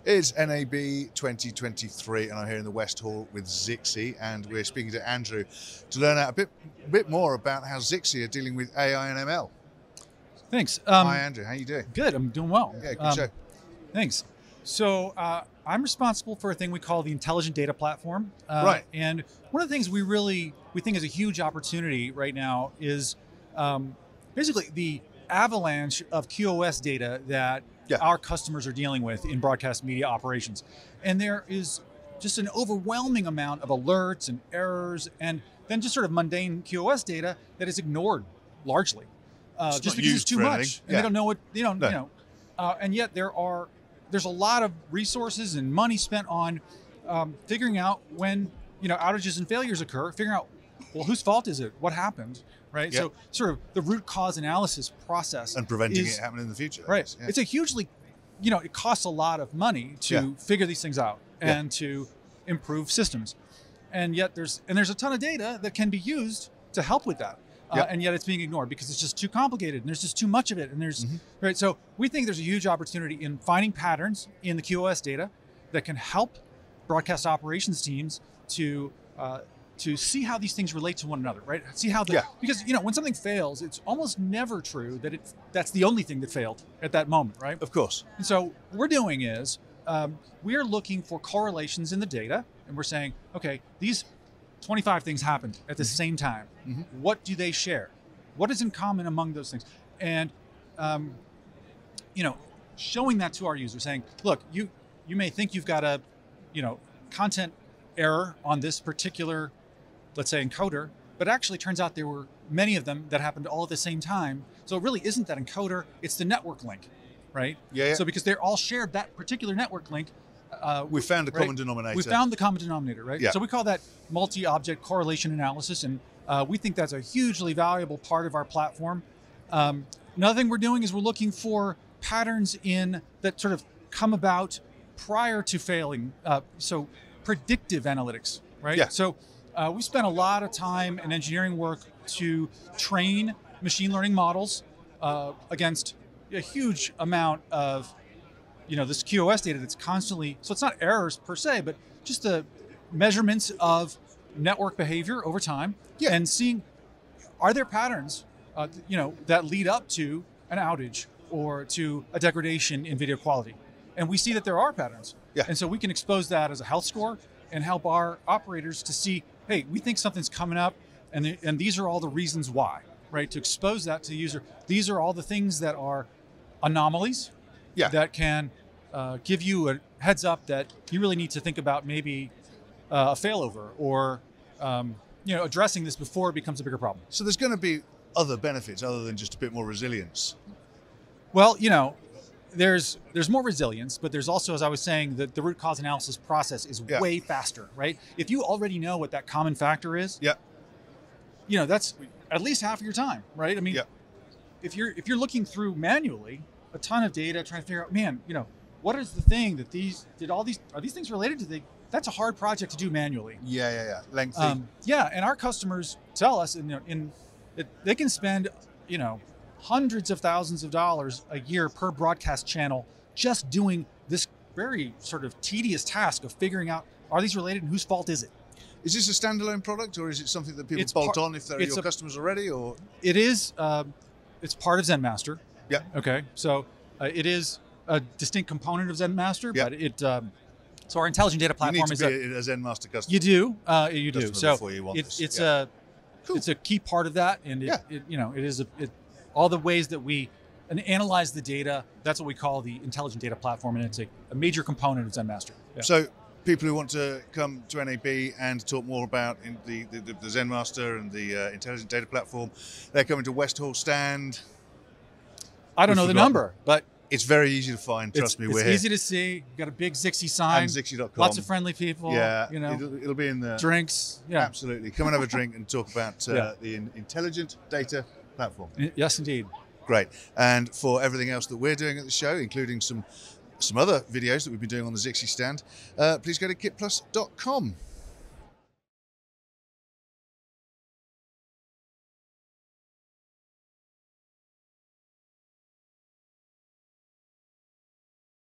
It's NAB 2023, and I'm here in the West Hall with Zixi, and we're speaking to Andrew to learn out a bit more about how Zixi are dealing with AI and ML. Thanks. Hi, Andrew. How you doing? Good. I'm doing well. Yeah, good show. Thanks. So I'm responsible for a thing we call the Intelligent Data Platform. Right. And one of the things we think is a huge opportunity right now is basically the avalanche of QoS data that our customers are dealing with in broadcast media operations. And there is just an overwhelming amount of alerts and errors and then just sort of mundane QoS data that is ignored largely. Just because it's too much. And they don't know what, and yet there's a lot of resources and money spent on figuring out when, outages and failures occur, figuring out, well, whose fault is it? What happened? Right. Yep. So sort of the root cause analysis process. And preventing it happening in the future. Right. Yeah. It's a hugely, it costs a lot of money to figure these things out and to improve systems. And yet there's a ton of data that can be used to help with that. And yet it's being ignored because it's just too complicated and there's just too much of it. And there's, right. So we think there's a huge opportunity in finding patterns in the QoS data that can help broadcast operations teams to see how these things relate to one another, right? See how because when something fails, it's almost never true that that's the only thing that failed at that moment, right? Of course. And so what we're doing is we're looking for correlations in the data, and we're saying, okay, these 25 things happened at the same time. What do they share? What is in common among those things? And showing that to our users, saying, look, you may think you've got a content error on this particular, let's say, encoder, but actually turns out there were many of them that happened all at the same time. So it really isn't that encoder, it's the network link, right? Yeah. So because they're all shared that particular network link, we found a common denominator. We found the common denominator, right? Yeah. So we call that multi-object correlation analysis, and we think that's a hugely valuable part of our platform. Another thing we're doing is we're looking for patterns that sort of come about prior to failing. So predictive analytics, right? Yeah. So we spent a lot of time and engineering work to train machine learning models against a huge amount of this QoS data that's constantly, so it's not errors per se, but just the measurements of network behavior over time and seeing, are there patterns, that lead up to an outage or to a degradation in video quality? And we see that there are patterns. Yeah. And so we can expose that as a health score and help our operators to see, hey, we think something's coming up and these are all the reasons why, right? To expose that to the user. These are all the things that are anomalies that can give you a heads up that you really need to think about maybe a failover or addressing this before it becomes a bigger problem. So there's going to be other benefits other than just a bit more resilience. Well, there's more resilience, but there's also, as I was saying, the root cause analysis process is way faster, right? If you already know what that common factor is, that's at least half of your time, right? I mean, if you're looking through manually a ton of data, trying to figure out, man, what is the thing that are these things related to that's a hard project to do manually. Lengthy. And our customers tell us, they can spend, hundreds of thousands of dollars a year per broadcast channel just doing this very sort of tedious task of figuring out, are these related and whose fault is it? Is this a standalone product or is it something that people bolt on if they're your customers already? Or it is, it's part of ZenMaster. Yeah. Okay. So it is a distinct component of ZenMaster, but it, so our intelligent data platform is a ZenMaster customer. You do. You do. So it's it's a key part of that, and it is all the ways that we analyze the data. That's what we call the intelligent data platform, and it's a major component of ZenMaster. Yeah. So people who want to come to NAB and talk more about the ZenMaster and the intelligent data platform, they're coming to West Hall stand. I don't know the number, but it's very easy to find. Trust me, we're here. It's easy to see. You've got a big Zixi sign. And Zixi.com. Lots of friendly people. Yeah, it'll be in there. Drinks. Yeah, absolutely. Come and have a drink and talk about the intelligent data platform. Yes, indeed. Great. And for everything else that we're doing at the show, including some other videos that we've been doing on the Zixi stand, please go to kitplus.com.